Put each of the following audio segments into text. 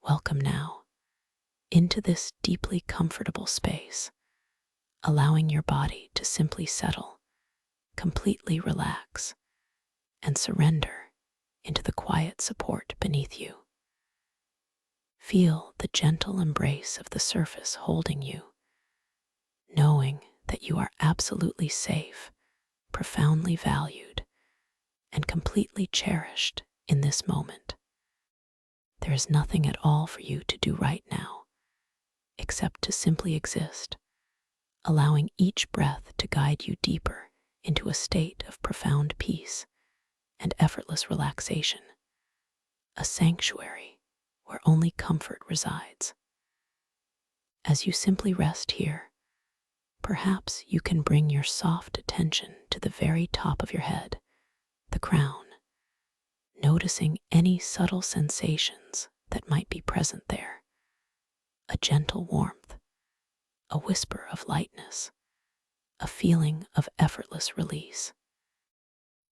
Welcome now into this deeply comfortable space, allowing your body to simply settle, completely relax, and surrender into the quiet support beneath you. Feel the gentle embrace of the surface holding you, knowing that you are absolutely safe, profoundly valued, and completely cherished in this moment. There is nothing at all for you to do right now, except to simply exist, allowing each breath to guide you deeper into a state of profound peace and effortless relaxation, a sanctuary where only comfort resides. As you simply rest here, perhaps you can bring your soft attention to the very top of your head, the crown, noticing any subtle sensations that might be present there. A gentle warmth, a whisper of lightness, a feeling of effortless release.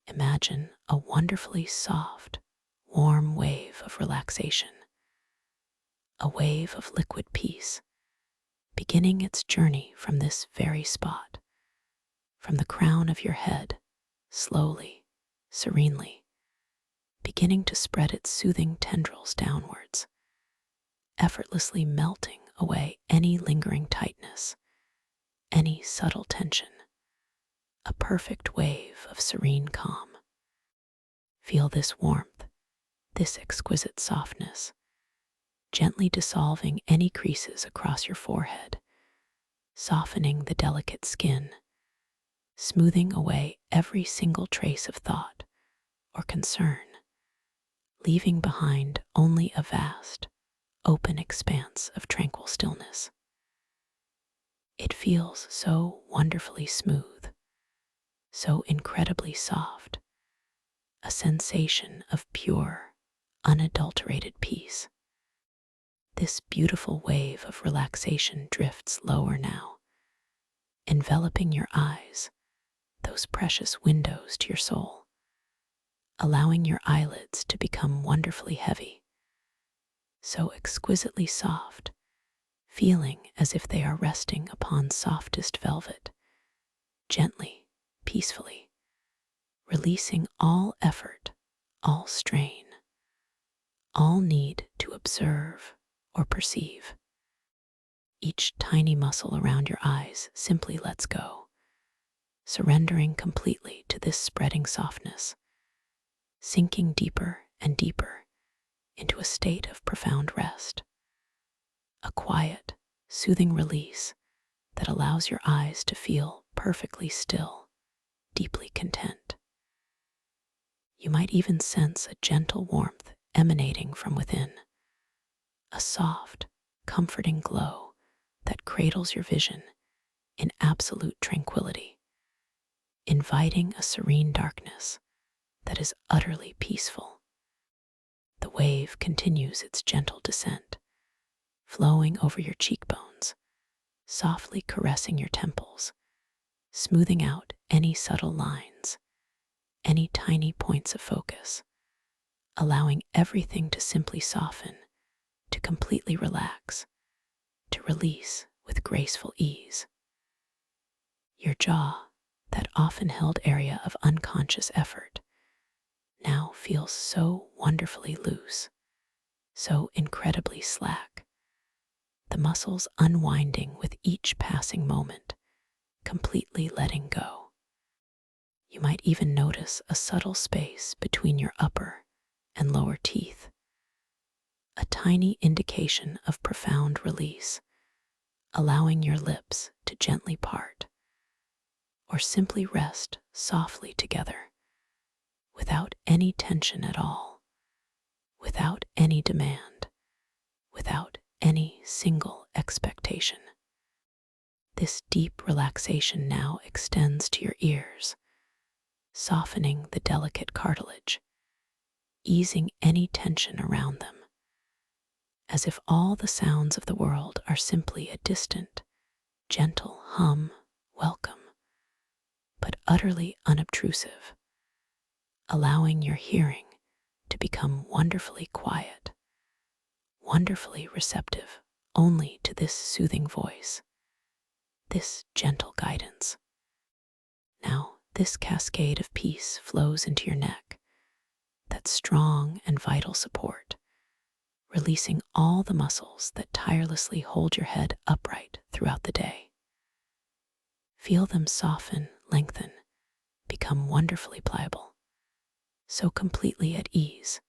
Imagine a wonderfully soft, warm wave of relaxation, a wave of liquid peace, beginning its journey from this very spot, from the crown of your head, slowly, serenely, beginning to spread its soothing tendrils downwards, effortlessly melting away any lingering tightness, any subtle tension, a perfect wave of serene calm. Feel this warmth, this exquisite softness, gently dissolving any creases across your forehead, softening the delicate skin, smoothing away every single trace of thought or concern, leaving behind only a vast, open expanse of tranquil stillness. It feels so wonderfully smooth, so incredibly soft, a sensation of pure, unadulterated peace. This beautiful wave of relaxation drifts lower now, enveloping your eyes, those precious windows to your soul, allowing your eyelids to become wonderfully heavy, so exquisitely soft, feeling as if they are resting upon softest velvet, gently, peacefully, releasing all effort, all strain, all need to observe or perceive. Each tiny muscle around your eyes simply lets go, surrendering completely to this spreading softness, sinking deeper and deeper into a state of profound rest, a quiet, soothing release that allows your eyes to feel perfectly still, deeply content. You might even sense a gentle warmth emanating from within, a soft, comforting glow that cradles your vision in absolute tranquility, inviting a serene darkness that is utterly peaceful. The wave continues its gentle descent, flowing over your cheekbones, softly caressing your temples, smoothing out any subtle lines, any tiny points of focus, allowing everything to simply soften, to completely relax, to release with graceful ease. Your jaw, that often held area of unconscious effort, now feels so wonderfully loose, so incredibly slack, the muscles unwinding with each passing moment, completely letting go. You might even notice a subtle space between your upper and lower teeth, a tiny indication of profound release, allowing your lips to gently part, or simply rest softly together, without any tension at all, without any demand, without any single expectation. This deep relaxation now extends to your ears, softening the delicate cartilage, easing any tension around them, as if all the sounds of the world are simply a distant, gentle hum, welcome, but utterly unobtrusive, allowing your hearing to become wonderfully quiet, wonderfully receptive only to this soothing voice, this gentle guidance. Now, this cascade of peace flows into your neck, that strong and vital support, releasing all the muscles that tirelessly hold your head upright throughout the day. Feel them soften, lengthen, become wonderfully pliable, so completely at ease,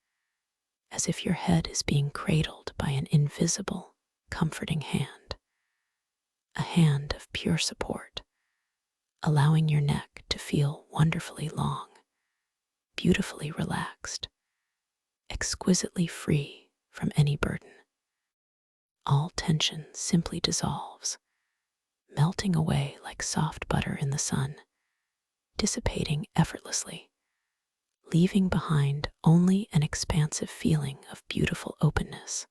as if your head is being cradled by an invisible, comforting hand, a hand of pure support, allowing your neck to feel wonderfully long, beautifully relaxed, exquisitely free from any burden. All tension simply dissolves, melting away like soft butter in the sun, dissipating effortlessly, leaving behind only an expansive feeling of beautiful openness,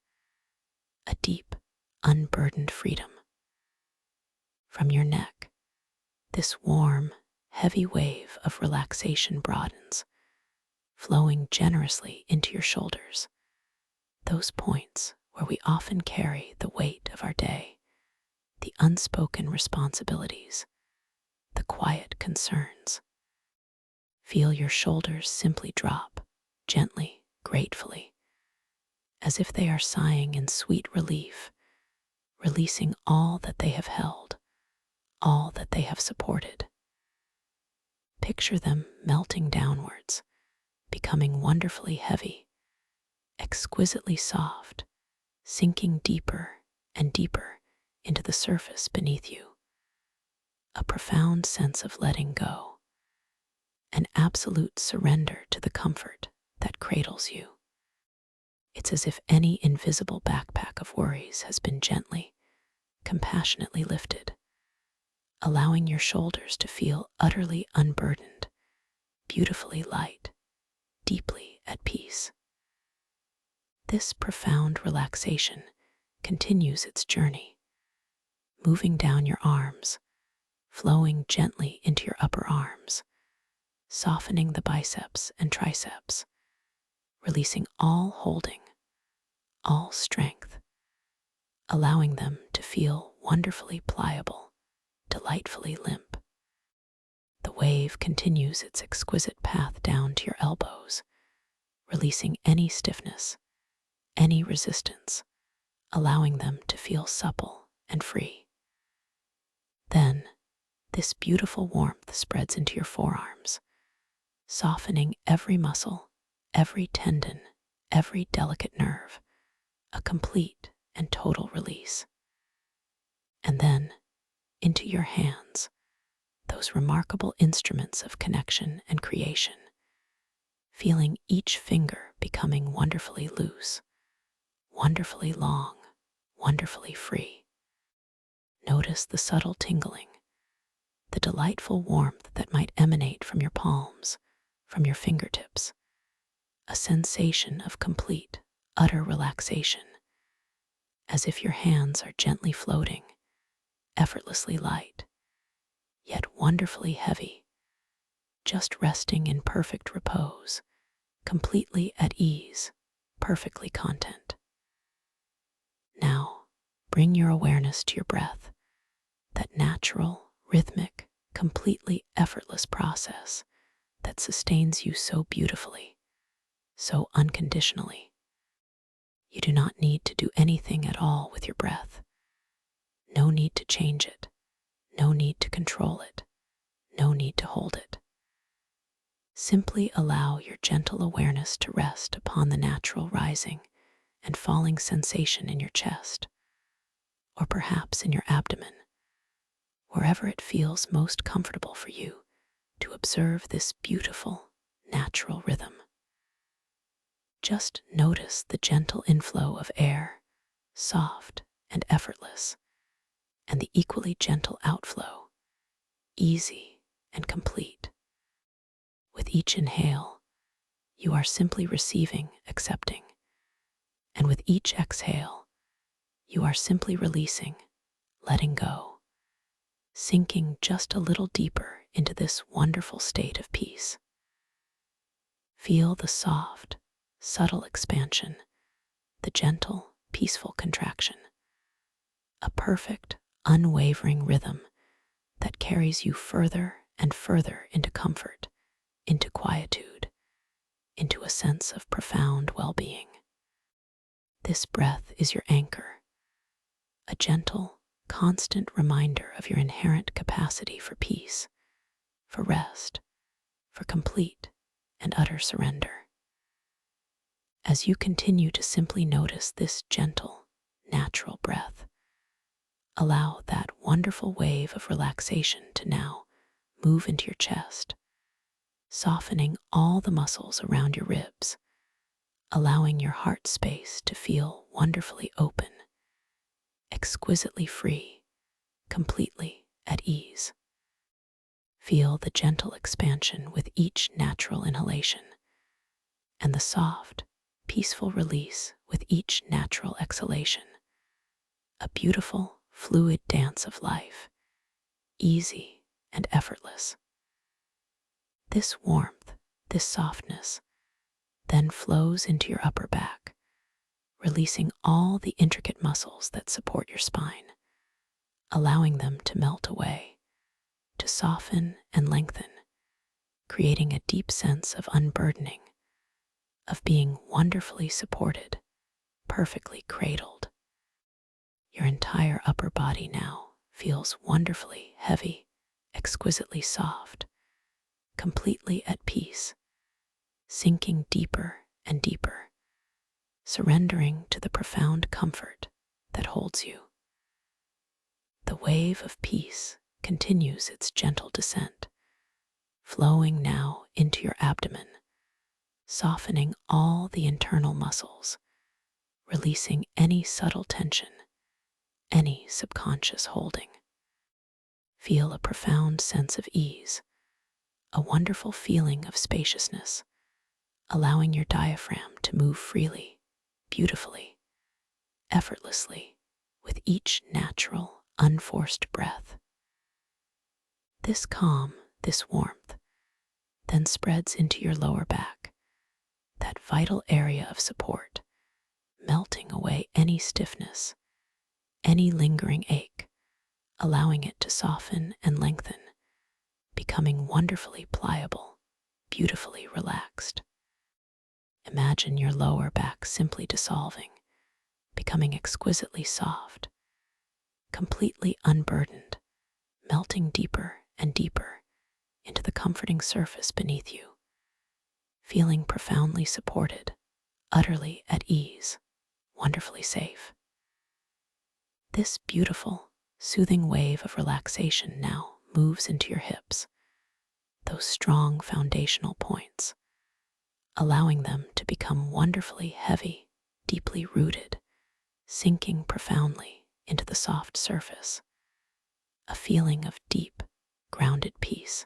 a deep, unburdened freedom. From your neck, this warm, heavy wave of relaxation broadens, flowing generously into your shoulders, those points where we often carry the weight of our day, the unspoken responsibilities, the quiet concerns. Feel your shoulders simply drop, gently, gratefully, as if they are sighing in sweet relief, releasing all that they have held, all that they have supported. Picture them melting downwards, becoming wonderfully heavy, exquisitely soft, sinking deeper and deeper into the surface beneath you. A profound sense of letting go, an absolute surrender to the comfort that cradles you. It's as if any invisible backpack of worries has been gently, compassionately lifted, allowing your shoulders to feel utterly unburdened, beautifully light, deeply at peace. This profound relaxation continues its journey, moving down your arms, flowing gently into your upper arms, softening the biceps and triceps, releasing all holding, all strength, allowing them to feel wonderfully pliable, delightfully limp. The wave continues its exquisite path down to your elbows, releasing any stiffness, any resistance, allowing them to feel supple and free. Then, this beautiful warmth spreads into your forearms, softening every muscle, every tendon, every delicate nerve, a complete and total release. And then, into your hands, those remarkable instruments of connection and creation, feeling each finger becoming wonderfully loose, wonderfully long, wonderfully free. Notice the subtle tingling, the delightful warmth that might emanate from your palms, from your fingertips, a sensation of complete, utter relaxation, as if your hands are gently floating, effortlessly light, yet wonderfully heavy, just resting in perfect repose, completely at ease, perfectly content. Now, bring your awareness to your breath, that natural, rhythmic, completely effortless process that sustains you so beautifully, so unconditionally. You do not need to do anything at all with your breath. No need to change it. No need to control it. No need to hold it. Simply allow your gentle awareness to rest upon the natural rising and falling sensation in your chest, or perhaps in your abdomen, wherever it feels most comfortable for you to observe this beautiful, natural rhythm. Just notice the gentle inflow of air, soft and effortless, and the equally gentle outflow, easy and complete. With each inhale, you are simply receiving, accepting, and with each exhale, you are simply releasing, letting go, sinking just a little deeper into this wonderful state of peace. Feel the soft, subtle expansion, the gentle, peaceful contraction. A perfect, unwavering rhythm that carries you further and further into comfort, into quietude, into a sense of profound well-being. This breath is your anchor, a gentle, constant reminder of your inherent capacity for peace, for rest, for complete and utter surrender. As you continue to simply notice this gentle, natural breath, allow that wonderful wave of relaxation to now move into your chest, softening all the muscles around your ribs, allowing your heart space to feel wonderfully open, exquisitely free, completely at ease. Feel the gentle expansion with each natural inhalation and the soft, peaceful release with each natural exhalation. A beautiful, fluid dance of life, easy and effortless. This warmth, this softness, then flows into your upper back, releasing all the intricate muscles that support your spine, allowing them to melt away, to soften and lengthen, creating a deep sense of unburdening, of being wonderfully supported, perfectly cradled. Your entire upper body now feels wonderfully heavy, exquisitely soft, completely at peace, sinking deeper and deeper, surrendering to the profound comfort that holds you. The wave of peace continues its gentle descent, flowing now into your abdomen, softening all the internal muscles, releasing any subtle tension, any subconscious holding. Feel a profound sense of ease, a wonderful feeling of spaciousness, allowing your diaphragm to move freely, beautifully, effortlessly, with each natural, unforced breath. This calm, this warmth, then spreads into your lower back, that vital area of support, melting away any stiffness, any lingering ache, allowing it to soften and lengthen, becoming wonderfully pliable, beautifully relaxed. Imagine your lower back simply dissolving, becoming exquisitely soft, completely unburdened, melting deeper and deeper into the comforting surface beneath you, feeling profoundly supported, utterly at ease, wonderfully safe. This beautiful, soothing wave of relaxation now moves into your hips, those strong foundational points, allowing them to become wonderfully heavy, deeply rooted, sinking profoundly into the soft surface, a feeling of deep, grounded peace.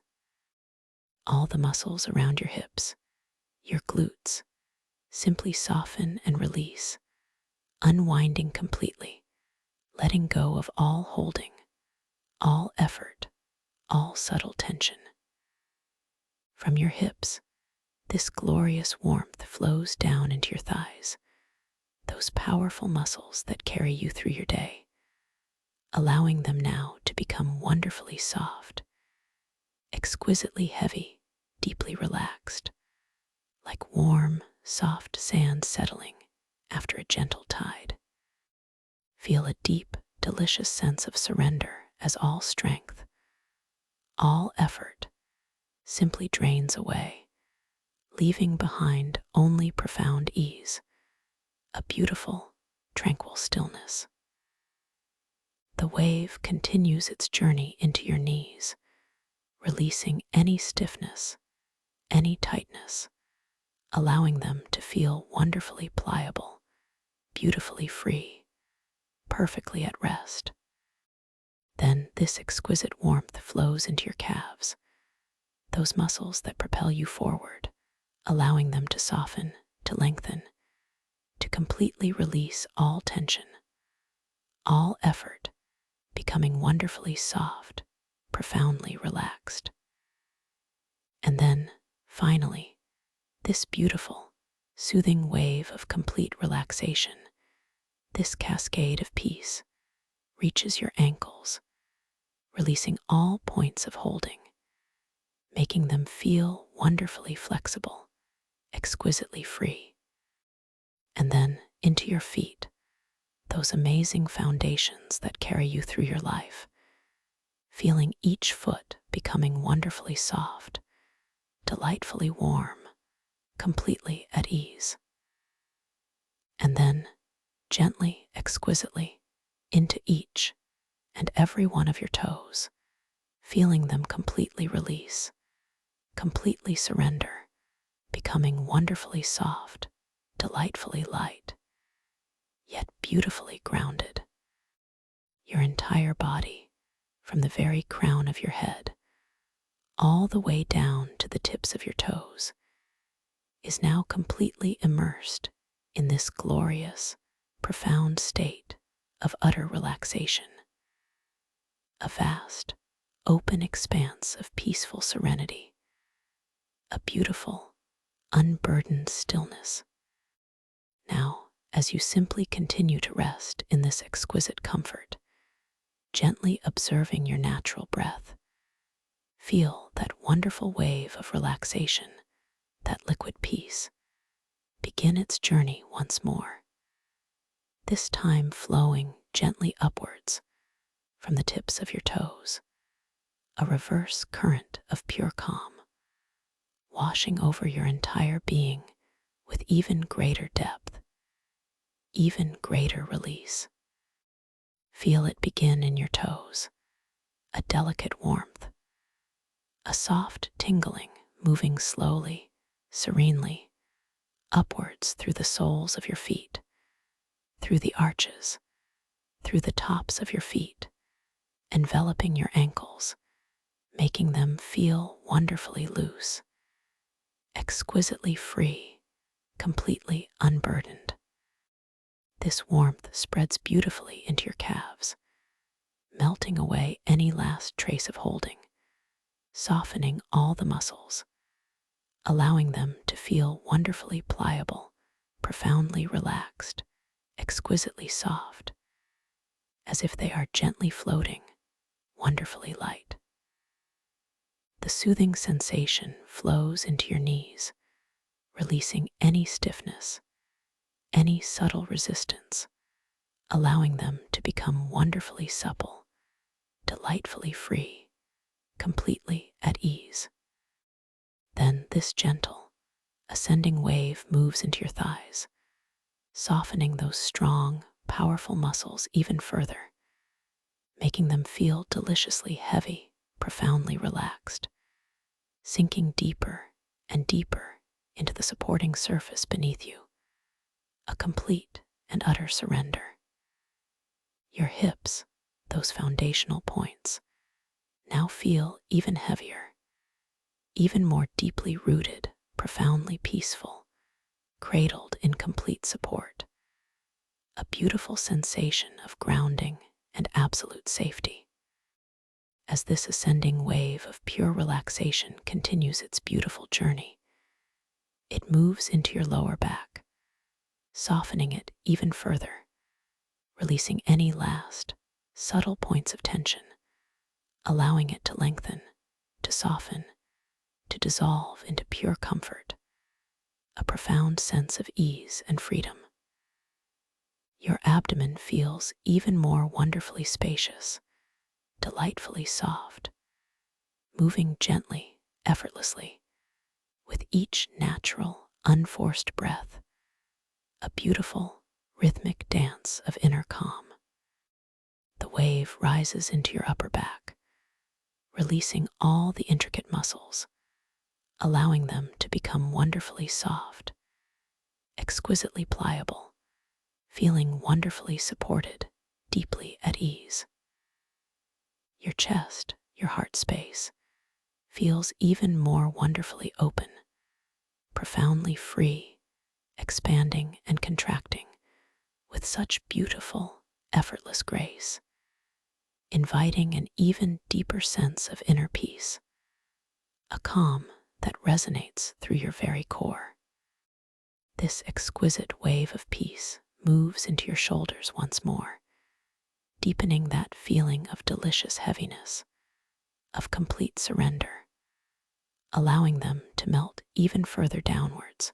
All the muscles around your hips, your glutes, simply soften and release, unwinding completely, letting go of all holding, all effort, all subtle tension. From your hips, this glorious warmth flows down into your thighs, those powerful muscles that carry you through your day, allowing them now to become wonderfully soft, exquisitely heavy, deeply relaxed, like warm, soft sand settling after a gentle tide. Feel a deep, delicious sense of surrender as all strength, all effort simply drains away, leaving behind only profound ease, a beautiful, tranquil stillness. The wave continues its journey into your knees, releasing any stiffness, any tightness, allowing them to feel wonderfully pliable, beautifully free, perfectly at rest. Then this exquisite warmth flows into your calves, those muscles that propel you forward, allowing them to soften, to lengthen, to completely release all tension, all effort, becoming wonderfully soft, profoundly relaxed. And then, finally, this beautiful, soothing wave of complete relaxation, This cascade of peace reaches your ankles, releasing all points of holding, making them feel wonderfully flexible, exquisitely free. And then into your feet, those amazing foundations that carry you through your life, feeling each foot becoming wonderfully soft, delightfully warm, completely at ease. And then, gently, exquisitely, into each and every one of your toes, feeling them completely release, completely surrender, becoming wonderfully soft, delightfully light, yet beautifully grounded. Your entire body, from the very crown of your head, all the way down to the tips of your toes, is now completely immersed in this glorious, profound state of utter relaxation. A vast, open expanse of peaceful serenity, a beautiful, unburdened stillness. Now, as you simply continue to rest in this exquisite comfort, gently observing your natural breath, feel that wonderful wave of relaxation, that liquid peace, begin its journey once more, this time flowing gently upwards from the tips of your toes, a reverse current of pure calm, washing over your entire being with even greater depth, even greater release. Feel it begin in your toes, a delicate warmth, a soft tingling moving slowly, serenely, upwards through the soles of your feet, through the arches, through the tops of your feet, enveloping your ankles, making them feel wonderfully loose, exquisitely free, completely unburdened. This warmth spreads beautifully into your calves, melting away any last trace of holding, softening all the muscles, allowing them to feel wonderfully pliable, profoundly relaxed, exquisitely soft, as if they are gently floating, wonderfully light. The soothing sensation flows into your knees, releasing any stiffness, any subtle resistance, allowing them to become wonderfully supple, delightfully free, completely at ease. Then this gentle, ascending wave moves into your thighs, softening those strong, powerful muscles even further, making them feel deliciously heavy, profoundly relaxed, sinking deeper and deeper into the supporting surface beneath you, a complete and utter surrender. Your hips, those foundational points, now feel even heavier, even more deeply rooted, profoundly peaceful, cradled in complete support, a beautiful sensation of grounding and absolute safety. As this ascending wave of pure relaxation continues its beautiful journey, it moves into your lower back, softening it even further, releasing any last, subtle points of tension, allowing it to lengthen, to soften, to dissolve into pure comfort, a profound sense of ease and freedom. Your abdomen feels even more wonderfully spacious, delightfully soft, moving gently, effortlessly, with each natural, unforced breath, a beautiful, rhythmic dance of inner calm. The wave rises into your upper back, releasing all the intricate muscles, allowing them to become wonderfully soft, exquisitely pliable, feeling wonderfully supported, deeply at ease. Your chest, your heart space, feels even more wonderfully open, profoundly free, expanding and contracting with such beautiful, effortless grace, inviting an even deeper sense of inner peace, a calm that resonates through your very core. This exquisite wave of peace moves into your shoulders once more, deepening that feeling of delicious heaviness, of complete surrender, allowing them to melt even further downwards,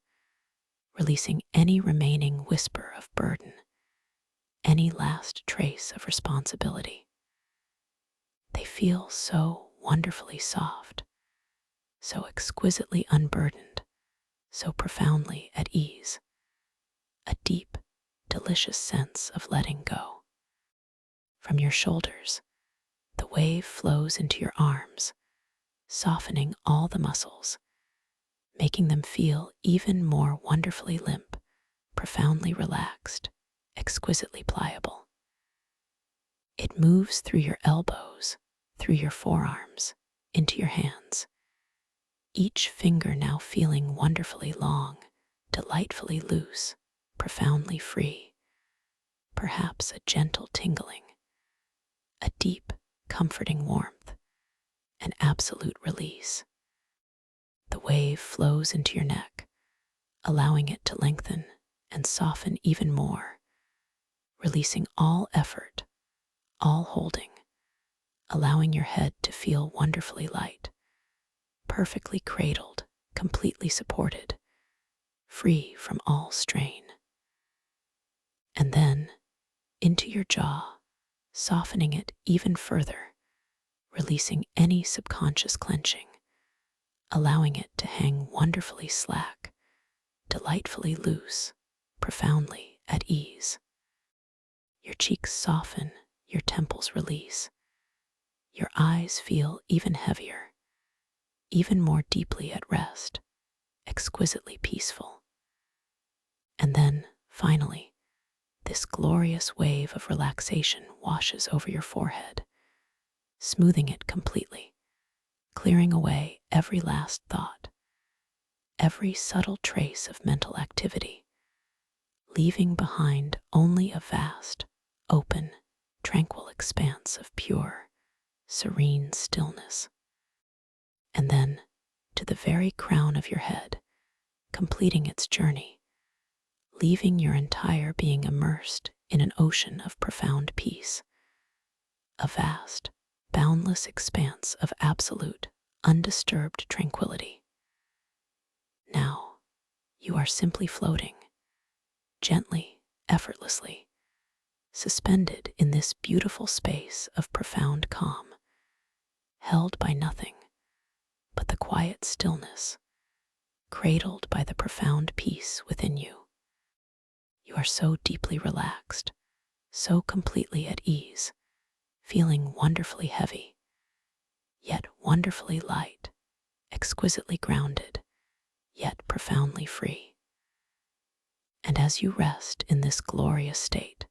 releasing any remaining whisper of burden, any last trace of responsibility. They feel so wonderfully soft, so exquisitely unburdened, so profoundly at ease, a deep, delicious sense of letting go. From your shoulders, the wave flows into your arms, softening all the muscles, making them feel even more wonderfully limp, profoundly relaxed, exquisitely pliable. It moves through your elbows, through your forearms, into your hands, each finger now feeling wonderfully long, delightfully loose, profoundly free, perhaps a gentle tingling, a deep, comforting warmth, an absolute release. The wave flows into your neck, allowing it to lengthen and soften even more, releasing all effort, all holding, allowing your head to feel wonderfully light, perfectly cradled, completely supported, free from all strain. And then into your jaw, softening it even further, releasing any subconscious clenching, allowing it to hang wonderfully slack, delightfully loose, profoundly at ease. Your cheeks soften, your temples release. Your eyes feel even heavier, even more deeply at rest, exquisitely peaceful. And then, finally, this glorious wave of relaxation washes over your forehead, smoothing it completely, clearing away every last thought, every subtle trace of mental activity, leaving behind only a vast, open, tranquil expanse of pure, serene stillness. And then, to the very crown of your head, completing its journey, leaving your entire being immersed in an ocean of profound peace, a vast, boundless expanse of absolute, undisturbed tranquility. Now, you are simply floating, gently, effortlessly, suspended in this beautiful space of profound calm, held by nothing but the quiet stillness, cradled by the profound peace within you. You are so deeply relaxed, so completely at ease, feeling wonderfully heavy, yet wonderfully light, exquisitely grounded, yet profoundly free. And as you rest in this glorious state,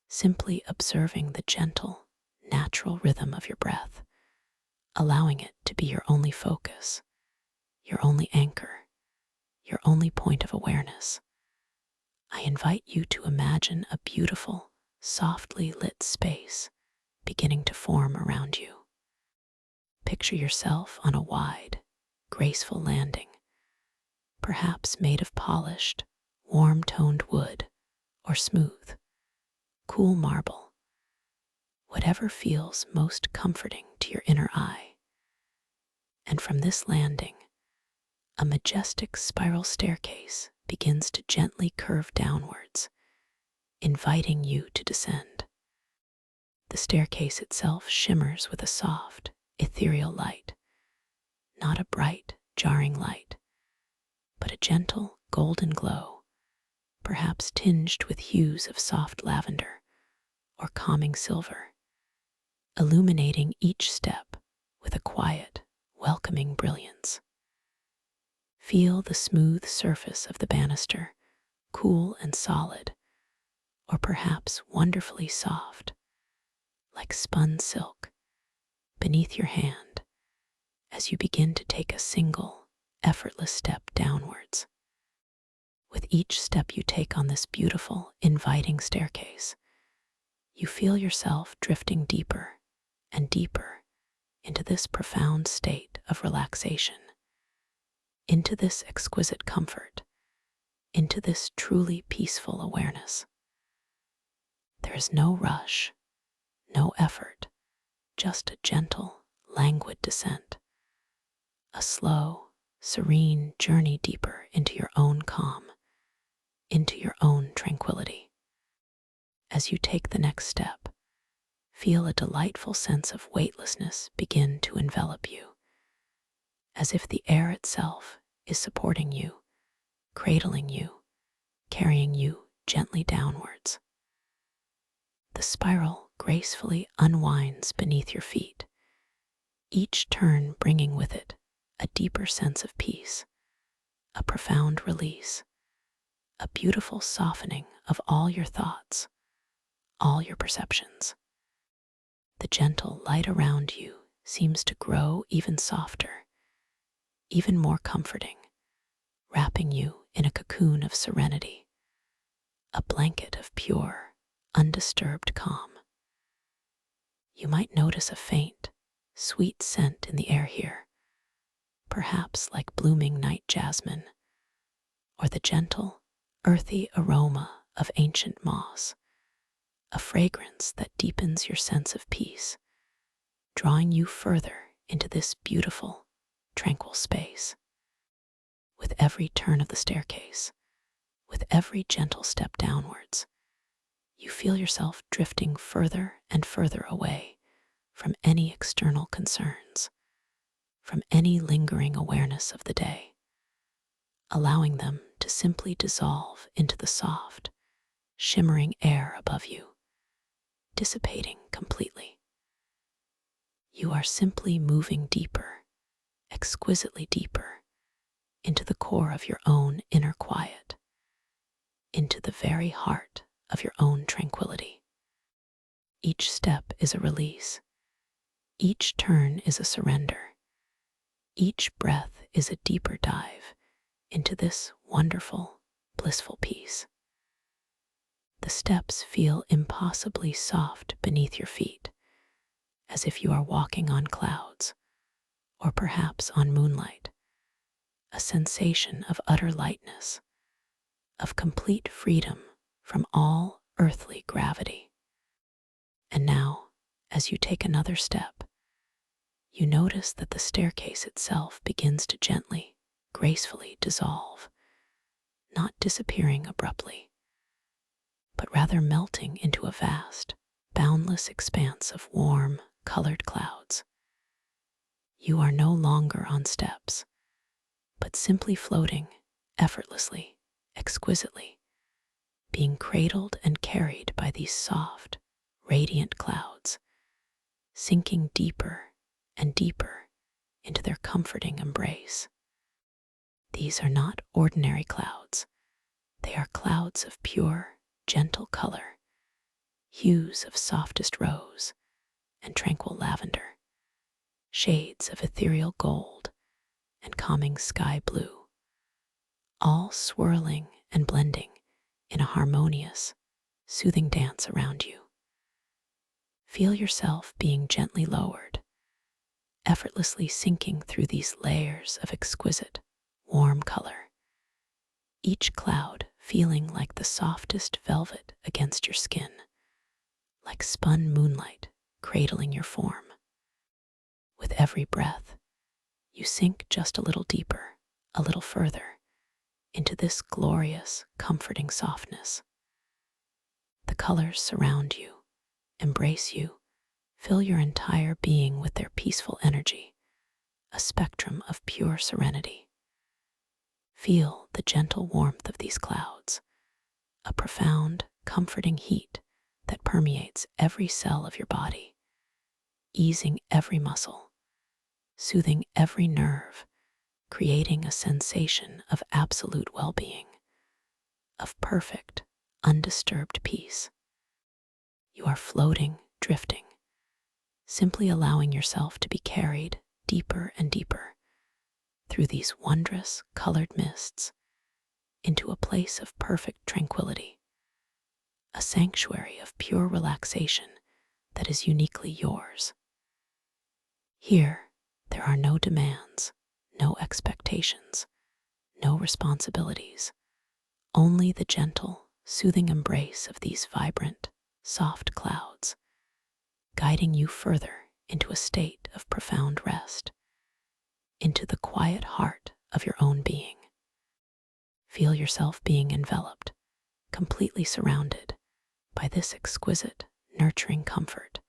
simply observing the gentle, natural rhythm of your breath, allowing it to be your only focus, your only anchor, your only point of awareness, I invite you to imagine a beautiful, softly lit space beginning to form around you. Picture yourself on a wide, graceful landing, perhaps made of polished, warm-toned wood or smooth, cool marble, whatever feels most comforting to your inner eye. And from this landing, a majestic spiral staircase begins to gently curve downwards, inviting you to descend. The staircase itself shimmers with a soft, ethereal light, not a bright, jarring light, but a gentle, golden glow, perhaps tinged with hues of soft lavender or calming silver, illuminating each step with a quiet, welcoming brilliance. Feel the smooth surface of the banister, cool and solid, or perhaps wonderfully soft, like spun silk, beneath your hand as you begin to take a single, effortless step downwards. With each step you take on this beautiful, inviting staircase, you feel yourself drifting deeper and deeper into this profound state of relaxation, into this exquisite comfort, into this truly peaceful awareness. There is no rush, no effort, just a gentle, languid descent, a slow, serene journey deeper into your own calm, into your own tranquility. As you take the next step, feel a delightful sense of weightlessness begin to envelop you, as if the air itself is supporting you, cradling you, carrying you gently downwards. The spiral gracefully unwinds beneath your feet, each turn bringing with it a deeper sense of peace, a profound release, a beautiful softening of all your thoughts, all your perceptions. The gentle light around you seems to grow even softer, even more comforting, wrapping you in a cocoon of serenity, a blanket of pure, undisturbed calm. You might notice a faint, sweet scent in the air here, perhaps like blooming night jasmine, or the gentle, earthy aroma of ancient moss, a fragrance that deepens your sense of peace, drawing you further into this beautiful, tranquil space. With every turn of the staircase, with every gentle step downwards, you feel yourself drifting further and further away from any external concerns, from any lingering awareness of the day, allowing them to simply dissolve into the soft, shimmering air above you, dissipating completely. You are simply moving deeper, exquisitely deeper, into the core of your own inner quiet, into the very heart of your own tranquility. Each step is a release. Each turn is a surrender. Each breath is a deeper dive into this wonderful, blissful peace. The steps feel impossibly soft beneath your feet, as if you are walking on clouds, or perhaps on moonlight, a sensation of utter lightness, of complete freedom from all earthly gravity. And now, as you take another step, you notice that the staircase itself begins to gently, gracefully dissolve, not disappearing abruptly, but rather melting into a vast, boundless expanse of warm, colored clouds. You are no longer on steps, but simply floating, effortlessly, exquisitely, being cradled and carried by these soft, radiant clouds, sinking deeper and deeper into their comforting embrace. These are not ordinary clouds. They are clouds of pure, gentle color, hues of softest rose and tranquil lavender, shades of ethereal gold and calming sky blue, all swirling and blending in a harmonious, soothing dance around you. Feel yourself being gently lowered, effortlessly sinking through these layers of exquisite, warm color, each cloud feeling like the softest velvet against your skin, like spun moonlight cradling your form. With every breath, you sink just a little deeper, a little further, into this glorious, comforting softness. The colors surround you, embrace you, fill your entire being with their peaceful energy, a spectrum of pure serenity. Feel the gentle warmth of these clouds, a profound, comforting heat that permeates every cell of your body, easing every muscle, soothing every nerve, creating a sensation of absolute well-being, of perfect, undisturbed peace. You are floating, drifting, simply allowing yourself to be carried deeper and deeper through these wondrous colored mists into a place of perfect tranquility, a sanctuary of pure relaxation that is uniquely yours. Here, there are no demands, no expectations, no responsibilities, only the gentle, soothing embrace of these vibrant, soft clouds, guiding you further into a state of profound rest, into the quiet heart of your own being. Feel yourself being enveloped, completely surrounded by this exquisite, nurturing comfort,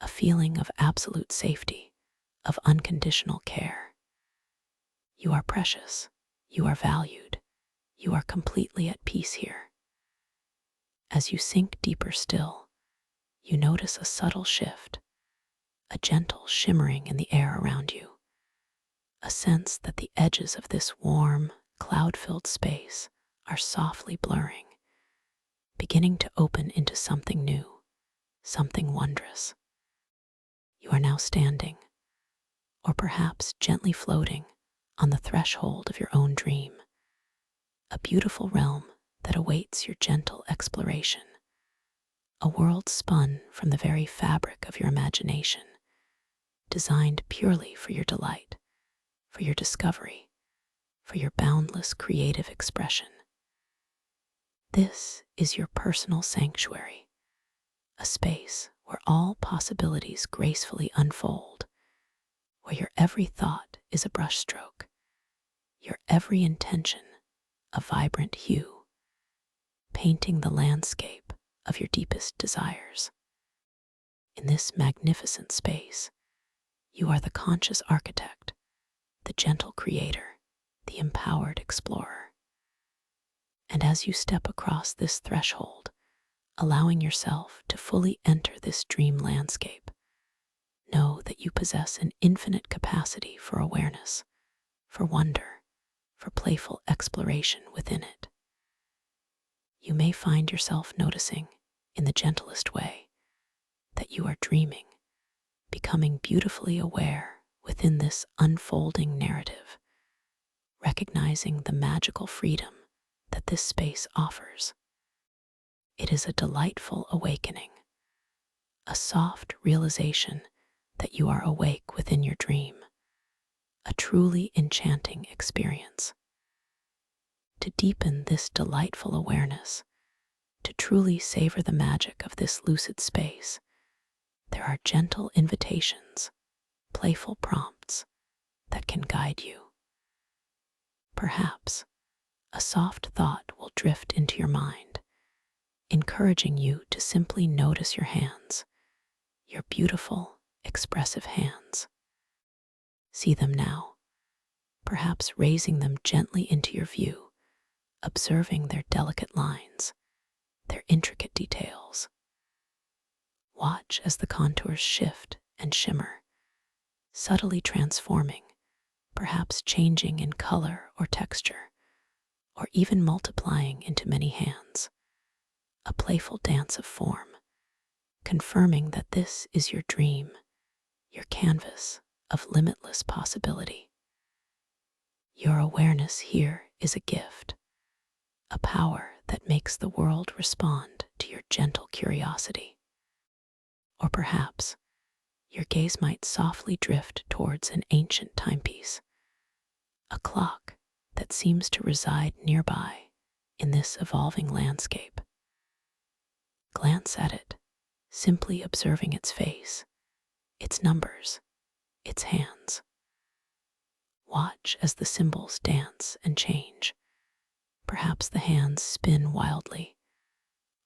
a feeling of absolute safety, of unconditional care. You are precious, you are valued, you are completely at peace here. As you sink deeper still, you notice a subtle shift, a gentle shimmering in the air around you, a sense that the edges of this warm, cloud-filled space are softly blurring, beginning to open into something new, something wondrous. You are now standing, or perhaps gently floating, on the threshold of your own dream, a beautiful realm that awaits your gentle exploration, a world spun from the very fabric of your imagination, designed purely for your delight, for your discovery, for your boundless creative expression. This is your personal sanctuary, a space where all possibilities gracefully unfold, where your every thought is a brushstroke, your every intention a vibrant hue, painting the landscape of your deepest desires. In this magnificent space, you are the conscious architect, the gentle creator, the empowered explorer. And as you step across this threshold, allowing yourself to fully enter this dream landscape, know that you possess an infinite capacity for awareness, for wonder, for playful exploration within it. You may find yourself noticing, in the gentlest way, that you are dreaming, becoming beautifully aware within this unfolding narrative, recognizing the magical freedom that this space offers. It is a delightful awakening, a soft realization that you are awake within your dream, a truly enchanting experience. To deepen this delightful awareness, to truly savor the magic of this lucid space, there are gentle invitations, playful prompts that can guide you. Perhaps a soft thought will drift into your mind, encouraging you to simply notice your hands, your beautiful, expressive hands. See them now, perhaps raising them gently into your view, observing their delicate lines, their intricate details. Watch as the contours shift and shimmer, subtly transforming, perhaps changing in color or texture, or even multiplying into many hands, a playful dance of form, confirming that this is your dream, your canvas of limitless possibility. Your awareness here is a gift, a power that makes the world respond to your gentle curiosity. Or perhaps your gaze might softly drift towards an ancient timepiece, a clock that seems to reside nearby in this evolving landscape. Glance at it, simply observing its face, its numbers, its hands. Watch as the symbols dance and change. Perhaps the hands spin wildly,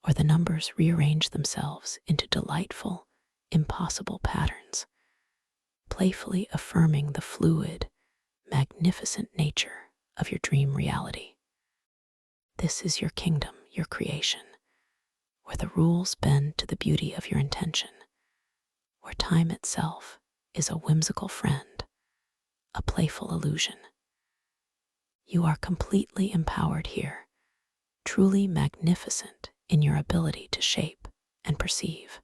or the numbers rearrange themselves into delightful, impossible patterns, playfully affirming the fluid, magnificent nature of your dream reality. This is your kingdom, your creation, where the rules bend to the beauty of your intention, where time itself is a whimsical friend, a playful illusion. You are completely empowered here, truly magnificent in your ability to shape and perceive.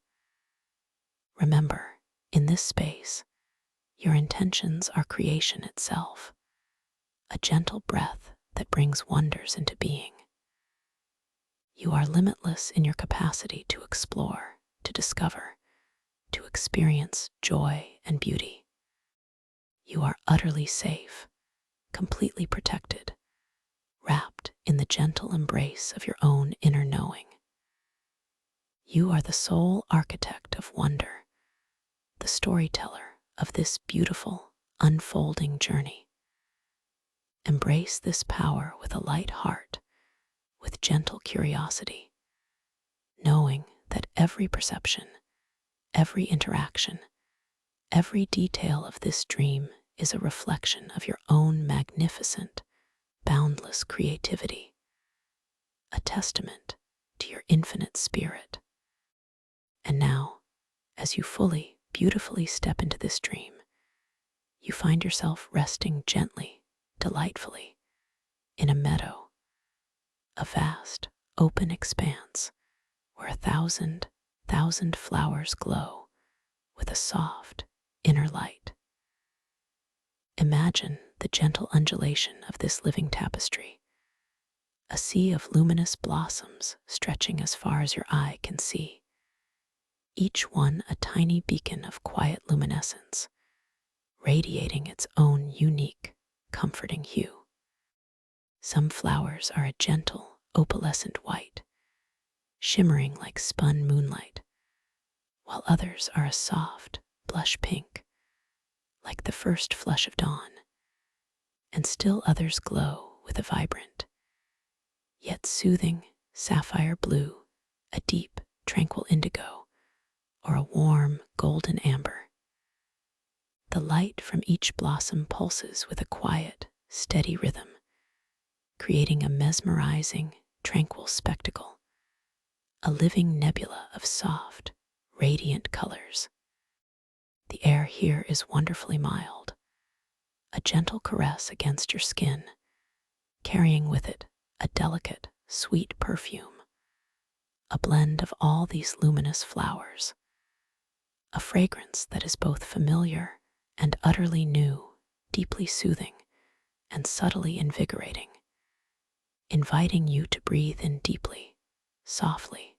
Remember, in this space, your intentions are creation itself, a gentle breath that brings wonders into being. You are limitless in your capacity to explore, to discover, to experience joy and beauty. You are utterly safe, completely protected, wrapped in the gentle embrace of your own inner knowing. You are the sole architect of wonder, the storyteller of this beautiful, unfolding journey. Embrace this power with a light heart, with gentle curiosity, knowing that every perception, every interaction, every detail of this dream is a reflection of your own magnificent, boundless creativity, a testament to your infinite spirit. And now, as you fully, beautifully step into this dream, you find yourself resting gently, delightfully, in a meadow, a vast, open expanse where 1,000 flowers glow with a soft, inner light. Imagine the gentle undulation of this living tapestry, a sea of luminous blossoms stretching as far as your eye can see, each one a tiny beacon of quiet luminescence, radiating its own unique, comforting hue. Some flowers are a gentle, opalescent white, shimmering like spun moonlight, while others are a soft, blush pink, like the first flush of dawn, and still others glow with a vibrant, yet soothing sapphire blue, a deep, tranquil indigo, or a warm, golden amber. The light from each blossom pulses with a quiet, steady rhythm, creating a mesmerizing, tranquil spectacle, a living nebula of soft, radiant colors. The air here is wonderfully mild, a gentle caress against your skin, carrying with it a delicate, sweet perfume, a blend of all these luminous flowers, a fragrance that is both familiar and utterly new, deeply soothing and subtly invigorating, inviting you to breathe in deeply, softly,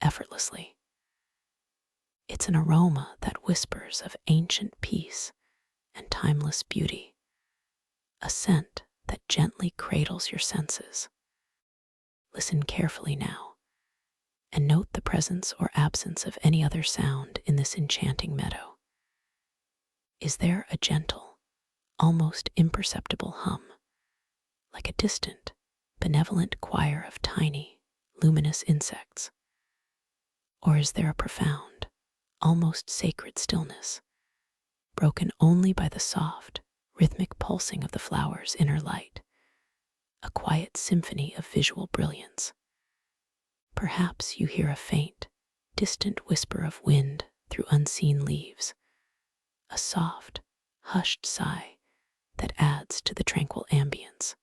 effortlessly. It's an aroma that whispers of ancient peace and timeless beauty, a scent that gently cradles your senses. Listen carefully now, and note the presence or absence of any other sound in this enchanting meadow. Is there a gentle, almost imperceptible hum, like a distant, benevolent choir of tiny, luminous insects? Or is there a profound, almost sacred stillness, broken only by the soft, rhythmic pulsing of the flower's inner light, a quiet symphony of visual brilliance? Perhaps you hear a faint, distant whisper of wind through unseen leaves, a soft, hushed sigh that adds to the tranquil ambience.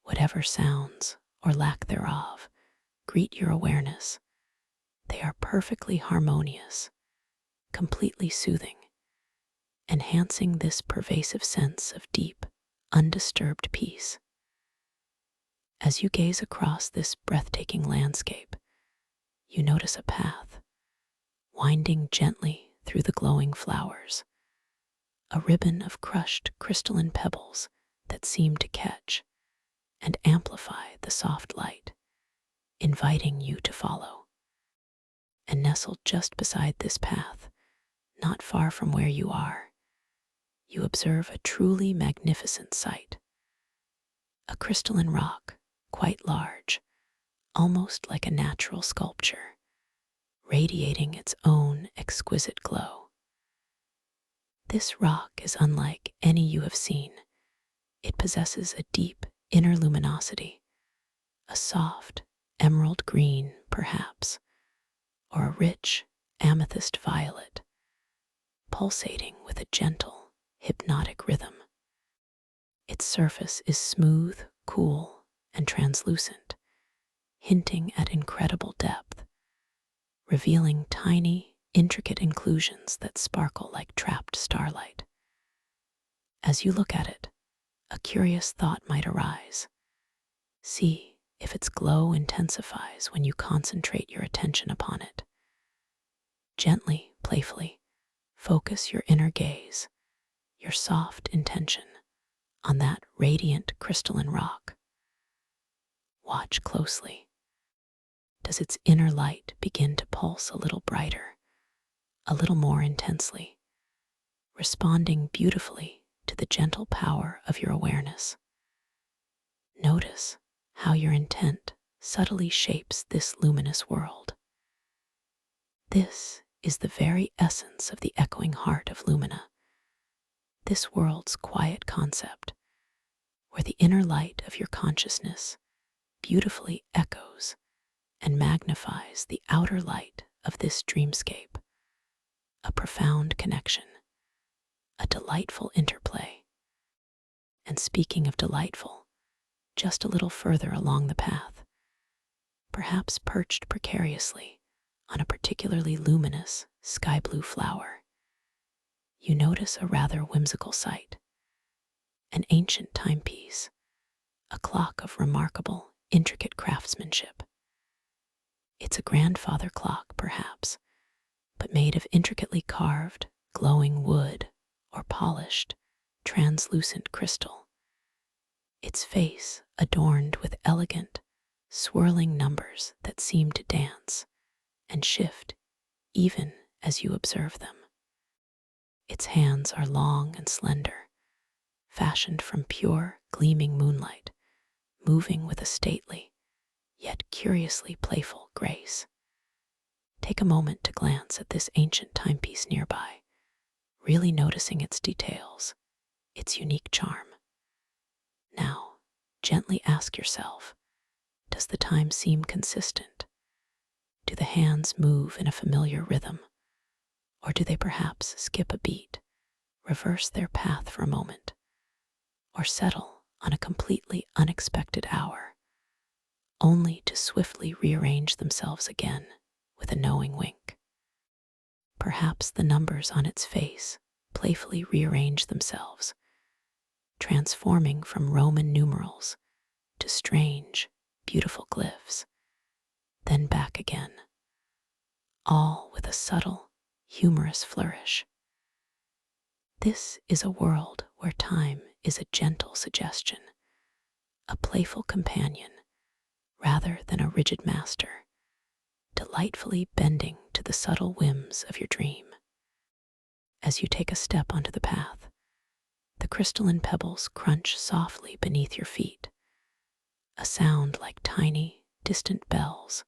Whatever sounds, or lack thereof, greet your awareness, they are perfectly harmonious, completely soothing, enhancing this pervasive sense of deep, undisturbed peace. As you gaze across this breathtaking landscape, you notice a path, winding gently through the glowing flowers, a ribbon of crushed crystalline pebbles that seem to catch and amplify the soft light, inviting you to follow. And nestled just beside this path, not far from where you are, you observe a truly magnificent sight. A crystalline rock, quite large, almost like a natural sculpture, radiating its own exquisite glow. This rock is unlike any you have seen. It possesses a deep inner luminosity, a soft emerald green, perhaps, or a rich amethyst violet, pulsating with a gentle, hypnotic rhythm. Its surface is smooth, cool, and translucent, hinting at incredible depth, revealing tiny, intricate inclusions that sparkle like trapped starlight. As you look at it, a curious thought might arise. See if its glow intensifies when you concentrate your attention upon it. Gently, playfully, focus your inner gaze, your soft intention, on that radiant crystalline rock. Watch closely. Does its inner light begin to pulse a little brighter, a little more intensely, responding beautifully to the gentle power of your awareness? Notice how your intent subtly shapes this luminous world. This is the very essence of the echoing heart of Lumina, this world's quiet concept, where the inner light of your consciousness beautifully echoes and magnifies the outer light of this dreamscape, a profound connection, a delightful interplay. And speaking of delightful, just a little further along the path, perhaps perched precariously on a particularly luminous sky blue flower, you notice a rather whimsical sight, an ancient timepiece, a clock of remarkable, intricate craftsmanship. It's a grandfather clock, perhaps, but made of intricately carved, glowing wood or polished, translucent crystal. Its face adorned with elegant, swirling numbers that seem to dance and shift even as you observe them. Its hands are long and slender, fashioned from pure, gleaming moonlight, moving with a stately, yet curiously playful grace. Take a moment to glance at this ancient timepiece nearby, really noticing its details, its unique charm. Now, gently ask yourself, does the time seem consistent? Do the hands move in a familiar rhythm? Or do they perhaps skip a beat, reverse their path for a moment, or settle on a completely unexpected hour, only to swiftly rearrange themselves again with a knowing wink? Perhaps the numbers on its face playfully rearrange themselves, transforming from Roman numerals to strange, beautiful glyphs, then back again, all with a subtle, humorous flourish. This is a world where time is a gentle suggestion, a playful companion rather than a rigid master, delightfully bending to the subtle whims of your dream. As you take a step onto the path, the crystalline pebbles crunch softly beneath your feet, a sound like tiny, distant bells,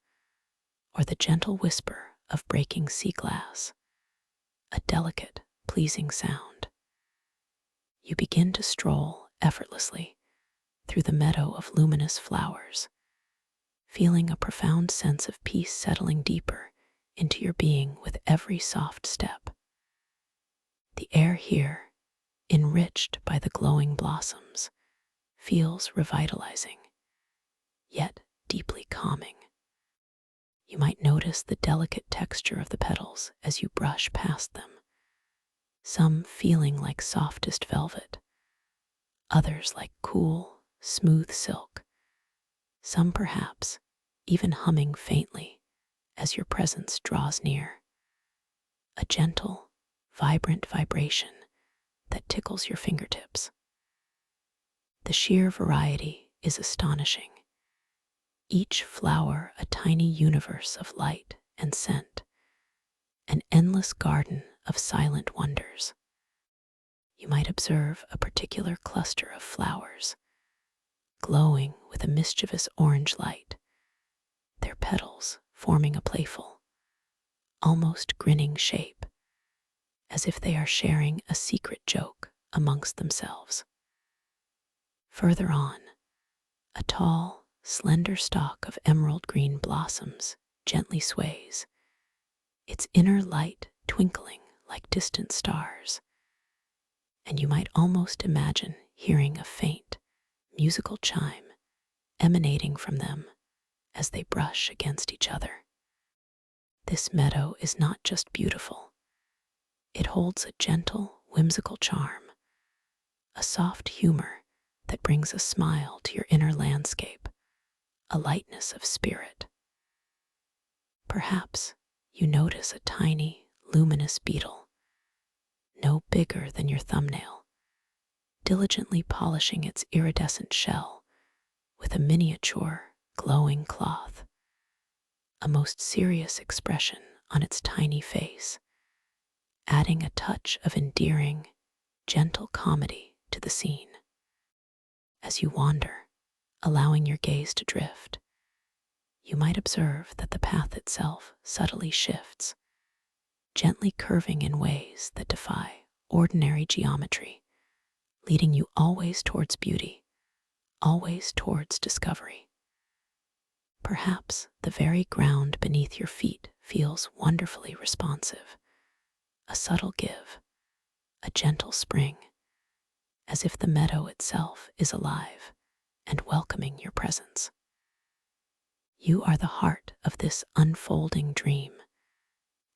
or the gentle whisper of breaking sea glass, a delicate, pleasing sound. You begin to stroll effortlessly through the meadow of luminous flowers, feeling a profound sense of peace settling deeper into your being with every soft step. The air here, enriched by the glowing blossoms, feels revitalizing, yet deeply calming. You might notice the delicate texture of the petals as you brush past them, some feeling like softest velvet, others like cool, smooth silk, some perhaps even humming faintly as your presence draws near, a gentle, vibrant vibration that tickles your fingertips. The sheer variety is astonishing, each flower a tiny universe of light and scent, an endless garden of silent wonders. You might observe a particular cluster of flowers, glowing with a mischievous orange light, their petals forming a playful, almost grinning shape, as if they are sharing a secret joke amongst themselves. Further on, a tall, slender stalk of emerald green blossoms gently sways, its inner light twinkling like distant stars, and you might almost imagine hearing a faint, musical chime emanating from them as they brush against each other. This meadow is not just beautiful, it holds a gentle, whimsical charm, a soft humor that brings a smile to your inner landscape, a lightness of spirit. Perhaps you notice a tiny, luminous beetle, no bigger than your thumbnail, diligently polishing its iridescent shell with a miniature, glowing cloth, a most serious expression on its tiny face, adding a touch of endearing, gentle comedy to the scene. As you wander, allowing your gaze to drift, you might observe that the path itself subtly shifts, gently curving in ways that defy ordinary geometry, leading you always towards beauty, always towards discovery. Perhaps the very ground beneath your feet feels wonderfully responsive, a subtle give, a gentle spring, as if the meadow itself is alive and welcoming your presence. You are the heart of this unfolding dream,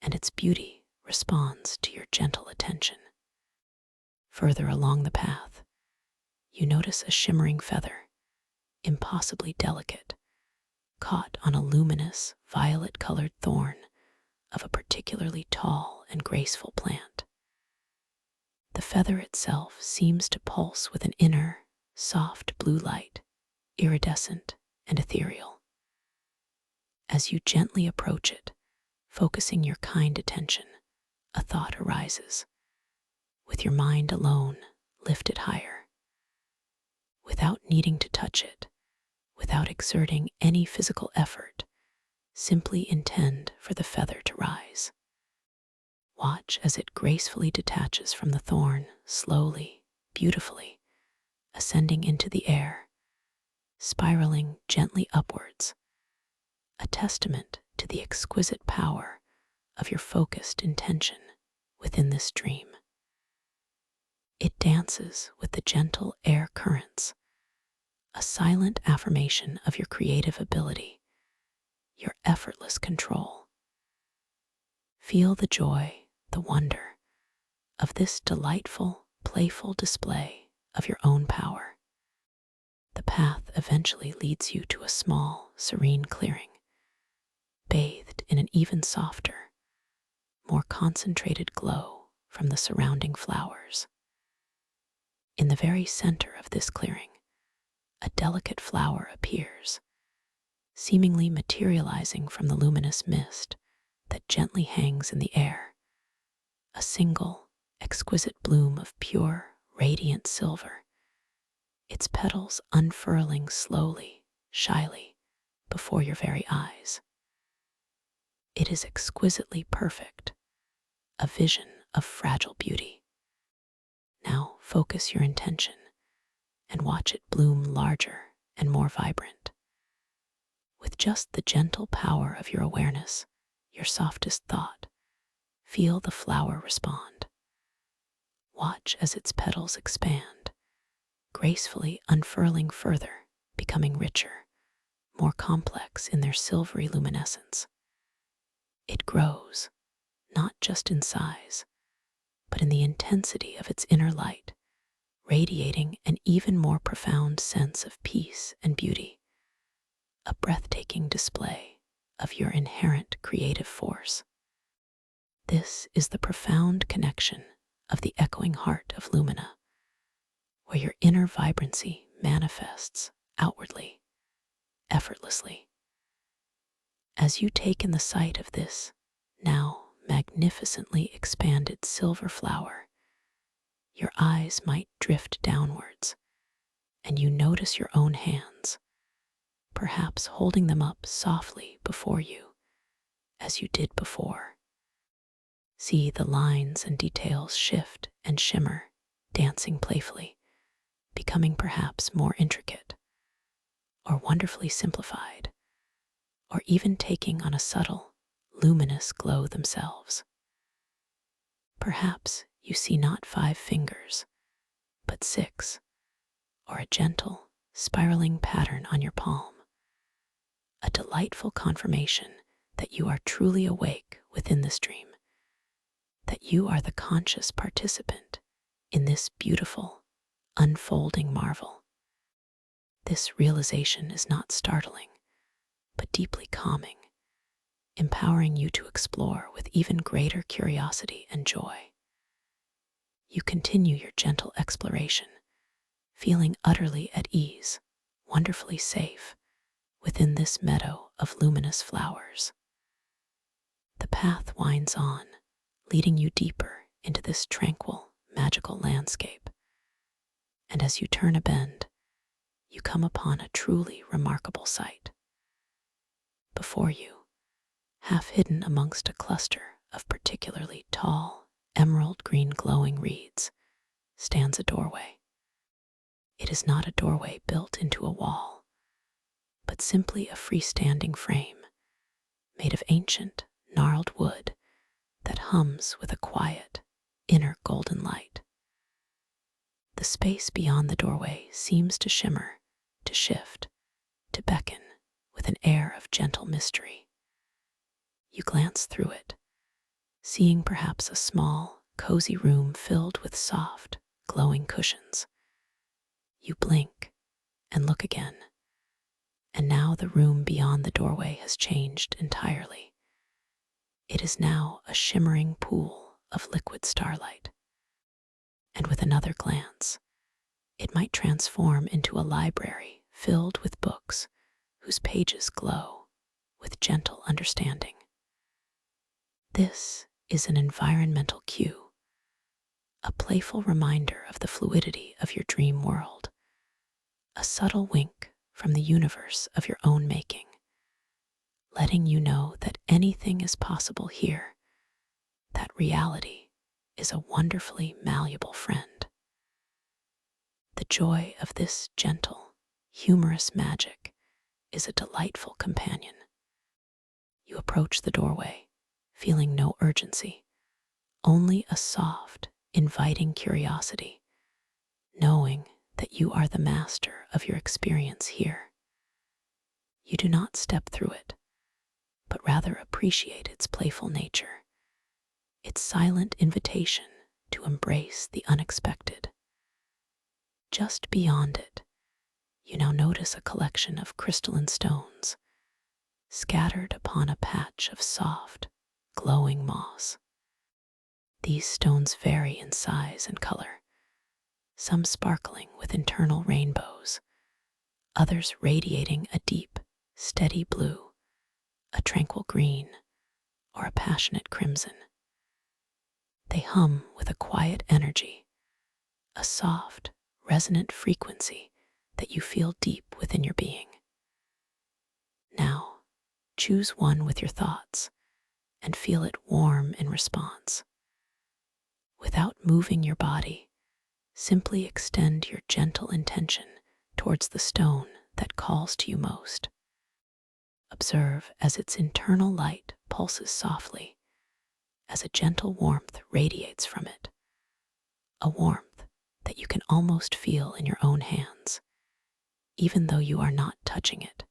and its beauty responds to your gentle attention. Further along the path, you notice a shimmering feather, impossibly delicate, caught on a luminous, violet-colored thorn of a particularly tall and graceful plant. The feather itself seems to pulse with an inner, soft blue light, iridescent and ethereal. As you gently approach it, focusing your kind attention, a thought arises. With your mind alone, lift it higher. Without needing to touch it, without exerting any physical effort, simply intend for the feather to rise. Watch as it gracefully detaches from the thorn, slowly, beautifully, ascending into the air, spiraling gently upwards, a testament to the exquisite power of your focused intention within this dream. It dances with the gentle air currents, a silent affirmation of your creative ability, your effortless control. Feel the joy, the wonder of this delightful, playful display of your own power. The path eventually leads you to a small, serene clearing, bathed in an even softer, more concentrated glow from the surrounding flowers. In the very center of this clearing, a delicate flower appears, seemingly materializing from the luminous mist that gently hangs in the air. A single, exquisite bloom of pure, radiant silver, its petals unfurling slowly, shyly, before your very eyes. It is exquisitely perfect, a vision of fragile beauty. Now focus your intention and watch it bloom larger and more vibrant. With just the gentle power of your awareness, your softest thought, feel the flower respond. Watch as its petals expand, gracefully unfurling further, becoming richer, more complex in their silvery luminescence. It grows, not just in size, but in the intensity of its inner light, radiating an even more profound sense of peace and beauty, a breathtaking display of your inherent creative force. This is the profound connection of the echoing heart of Lumina, where your inner vibrancy manifests outwardly, effortlessly. As you take in the sight of this, now magnificently expanded silver flower, your eyes might drift downwards, and you notice your own hands, perhaps holding them up softly before you, as you did before. See the lines and details shift and shimmer, dancing playfully, becoming perhaps more intricate, or wonderfully simplified, or even taking on a subtle, luminous glow themselves. Perhaps you see not 5 fingers, but 6, or a gentle, spiraling pattern on your palm, a delightful confirmation that you are truly awake within this dream, that you are the conscious participant in this beautiful, unfolding marvel. This realization is not startling, but deeply calming, empowering you to explore with even greater curiosity and joy. You continue your gentle exploration, feeling utterly at ease, wonderfully safe, within this meadow of luminous flowers. The path winds on, leading you deeper into this tranquil, magical landscape. And as you turn a bend, you come upon a truly remarkable sight. Before you, half hidden amongst a cluster of particularly tall, emerald green glowing reeds, stands a doorway. It is not a doorway built into a wall, but simply a freestanding frame made of ancient, gnarled wood that hums with a quiet, inner golden light. The space beyond the doorway seems to shimmer, to shift, to beckon with an air of gentle mystery. You glance through it, seeing perhaps a small, cozy room filled with soft, glowing cushions. You blink and look again, and now the room beyond the doorway has changed entirely. It is now a shimmering pool of liquid starlight. And with another glance, it might transform into a library filled with books whose pages glow with gentle understanding. This is an environmental cue, a playful reminder of the fluidity of your dream world, a subtle wink from the universe of your own making, letting you know that anything is possible here, that reality is a wonderfully malleable friend. The joy of this gentle, humorous magic is a delightful companion. You approach the doorway, feeling no urgency, only a soft, inviting curiosity, knowing that you are the master of your experience here. You do not step through it, but rather appreciate its playful nature, its silent invitation to embrace the unexpected. Just beyond it, you now notice a collection of crystalline stones scattered upon a patch of soft, glowing moss. These stones vary in size and color, some sparkling with internal rainbows, others radiating a deep, steady blue, a tranquil green, or a passionate crimson. They hum with a quiet energy, a soft, resonant frequency that you feel deep within your being. Now, choose one with your thoughts and feel it warm in response. Without moving your body, simply extend your gentle intention towards the stone that calls to you most. Observe as its internal light pulses softly, as a gentle warmth radiates from it, a warmth that you can almost feel in your own hands, even though you are not touching it.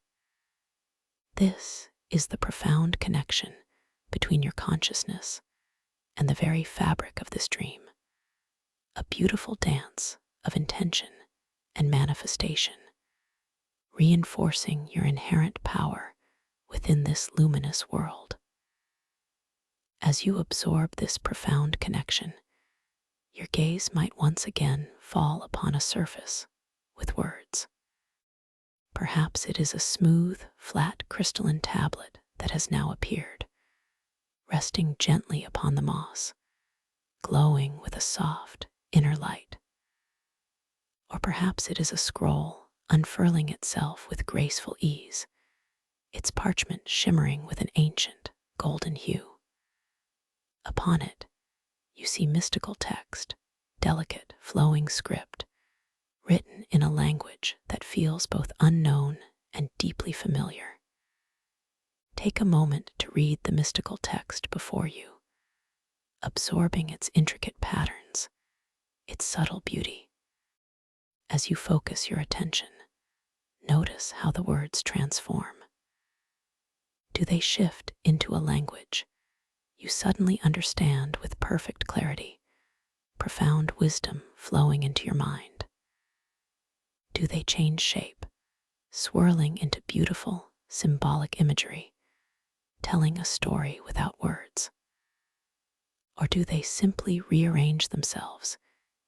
This is the profound connection between your consciousness and the very fabric of this dream, a beautiful dance of intention and manifestation, reinforcing your inherent power within this luminous world. As you absorb this profound connection, your gaze might once again fall upon a surface with words. Perhaps it is a smooth, flat crystalline tablet that has now appeared, resting gently upon the moss, glowing with a soft inner light. Or perhaps it is a scroll unfurling itself with graceful ease, its parchment shimmering with an ancient golden hue. Upon it, you see mystical text, delicate, flowing script, written in a language that feels both unknown and deeply familiar. Take a moment to read the mystical text before you, absorbing its intricate patterns, its subtle beauty. As you focus your attention, notice how the words transform. Do they shift into a language you suddenly understand with perfect clarity, profound wisdom flowing into your mind? Do they change shape, swirling into beautiful, symbolic imagery, telling a story without words? Or do they simply rearrange themselves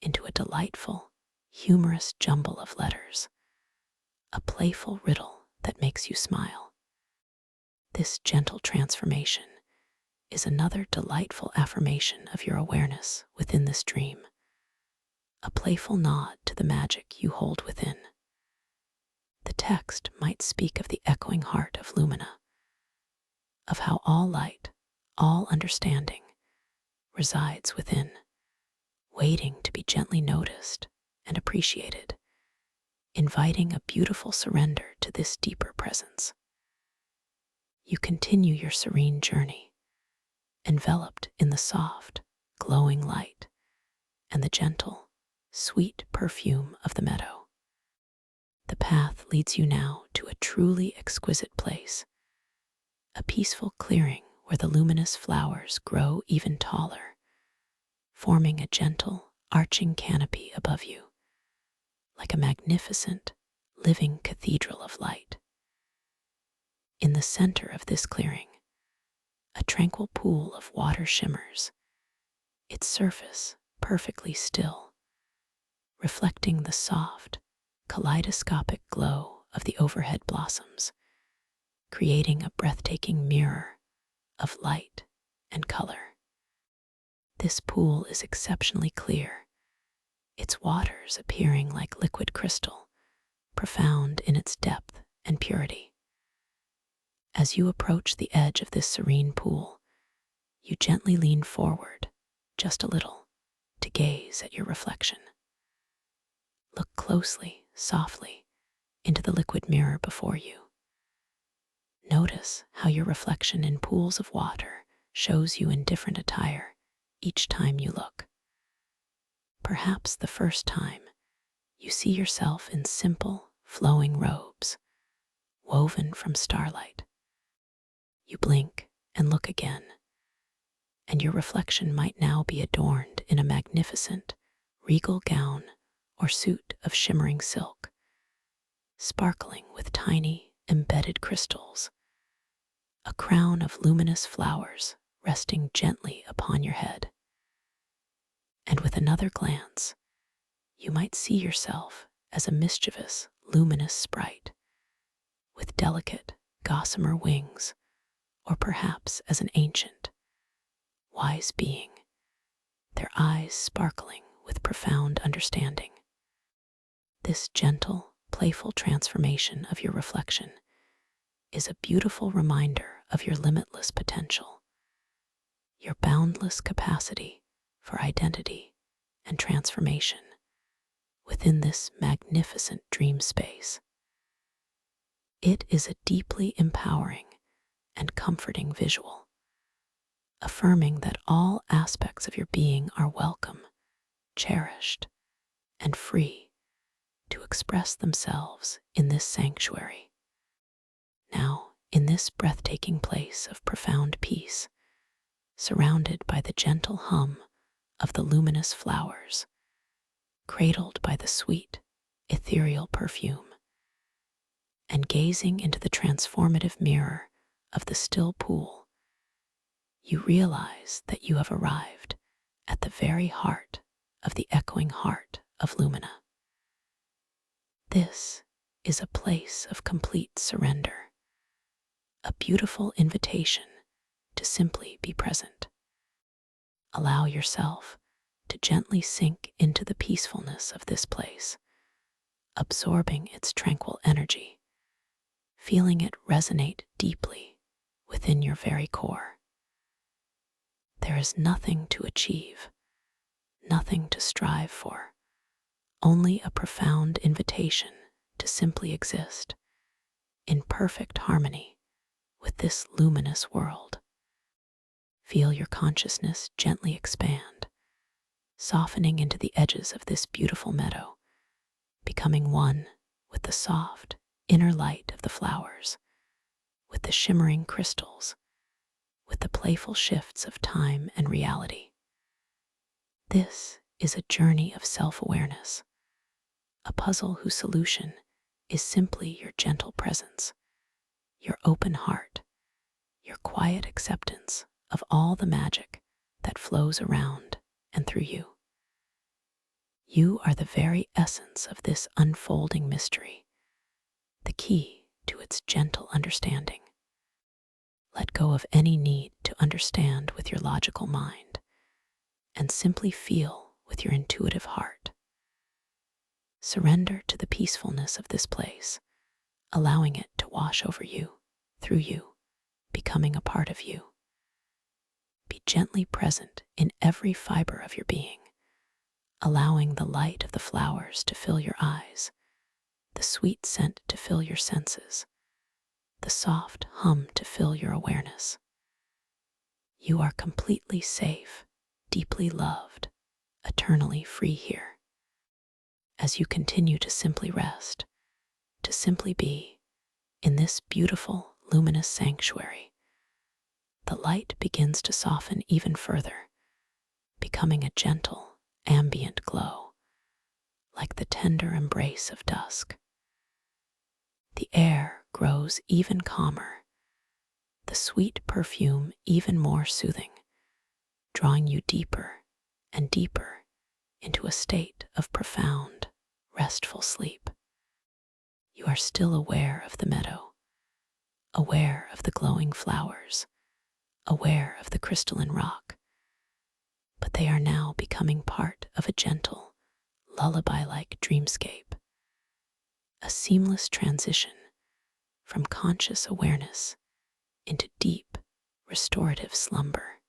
into a delightful, humorous jumble of letters, a playful riddle that makes you smile. This gentle transformation is another delightful affirmation of your awareness within this dream, a playful nod to the magic you hold within. The text might speak of the echoing heart of Lumina, of how all light, all understanding resides within, waiting to be gently noticed and appreciated, inviting a beautiful surrender to this deeper presence. You continue your serene journey, enveloped in the soft, glowing light and the gentle, sweet perfume of the meadow. The path leads you now to a truly exquisite place, a peaceful clearing where the luminous flowers grow even taller, forming a gentle, arching canopy above you, like a magnificent, living cathedral of light. In the center of this clearing, a tranquil pool of water shimmers, its surface perfectly still, reflecting the soft, kaleidoscopic glow of the overhead blossoms, creating a breathtaking mirror of light and color. This pool is exceptionally clear, its waters appearing like liquid crystal, profound in its depth and purity. As you approach the edge of this serene pool, you gently lean forward, just a little, to gaze at your reflection. Look closely, softly, into the liquid mirror before you. Notice how your reflection in pools of water shows you in different attire each time you look. Perhaps the first time, you see yourself in simple, flowing robes, woven from starlight. You blink and look again, and your reflection might now be adorned in a magnificent, regal gown or suit of shimmering silk, sparkling with tiny, embedded crystals, a crown of luminous flowers resting gently upon your head. And with another glance, you might see yourself as a mischievous, luminous sprite, with delicate, gossamer wings, or perhaps as an ancient, wise being, their eyes sparkling with profound understanding. This gentle, playful transformation of your reflection is a beautiful reminder of your limitless potential, your boundless capacity for identity and transformation within this magnificent dream space. It is a deeply empowering and comforting visual, affirming that all aspects of your being are welcome, cherished, and free to express themselves in this sanctuary. Now, in this breathtaking place of profound peace, surrounded by the gentle hum of the luminous flowers, cradled by the sweet, ethereal perfume, and gazing into the transformative mirror of the still pool, you realize that you have arrived at the very heart of the echoing heart of Lumina. This is a place of complete surrender, a beautiful invitation to simply be present. Allow yourself to gently sink into the peacefulness of this place, absorbing its tranquil energy, feeling it resonate deeply within your very core. There is nothing to achieve, nothing to strive for, only a profound invitation to simply exist in perfect harmony with this luminous world. Feel your consciousness gently expand, softening into the edges of this beautiful meadow, becoming one with the soft, inner light of the flowers, with the shimmering crystals, with the playful shifts of time and reality. This is a journey of self-awareness, a puzzle whose solution is simply your gentle presence, your open heart, your quiet acceptance of all the magic that flows around and through you. You are the very essence of this unfolding mystery, the key to its gentle understanding. Let go of any need to understand with your logical mind and simply feel with your intuitive heart. Surrender to the peacefulness of this place, allowing it to wash over you, through you, becoming a part of you. Be gently present in every fiber of your being, allowing the light of the flowers to fill your eyes, the sweet scent to fill your senses, the soft hum to fill your awareness. You are completely safe, deeply loved, eternally free here. As you continue to simply rest, to simply be in this beautiful, luminous sanctuary, the light begins to soften even further, becoming a gentle, ambient glow, like the tender embrace of dusk. The air grows even calmer, the sweet perfume even more soothing, drawing you deeper and deeper into a state of profound, restful sleep. You are still aware of the meadow, aware of the glowing flowers, aware of the crystalline rock, but they are now becoming part of a gentle, lullaby-like dreamscape, a seamless transition from conscious awareness into deep, restorative slumber.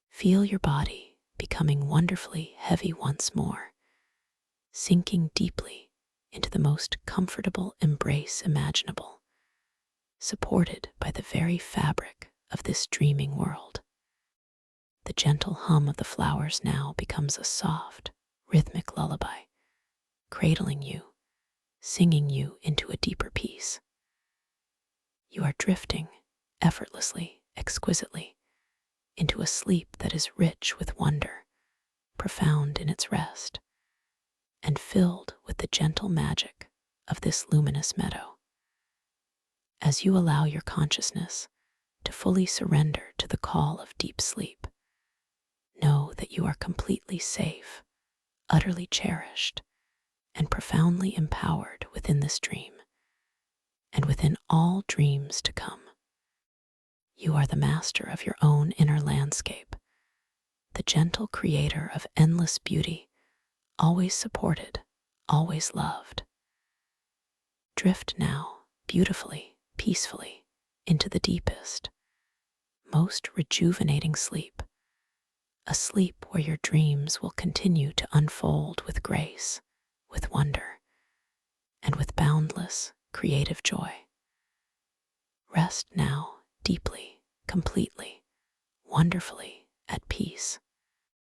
Feel your body becoming wonderfully heavy once more, sinking deeply into the most comfortable embrace imaginable, supported by the very fabric of this dreaming world. The gentle hum of the flowers now becomes a soft, rhythmic lullaby, cradling you, singing you into a deeper peace. You are drifting effortlessly, exquisitely, into a sleep that is rich with wonder, profound in its rest, and filled with the gentle magic of this luminous meadow. As you allow your consciousness to fully surrender to the call of deep sleep, know that you are completely safe, utterly cherished, and profoundly empowered within this dream, and within all dreams to come. You are the master of your own inner landscape, the gentle creator of endless beauty, always supported, always loved. Drift now, beautifully, peacefully, into the deepest, most rejuvenating sleep, a sleep where your dreams will continue to unfold with grace, with wonder, and with boundless, creative joy. Rest now, deeply, completely, wonderfully at peace.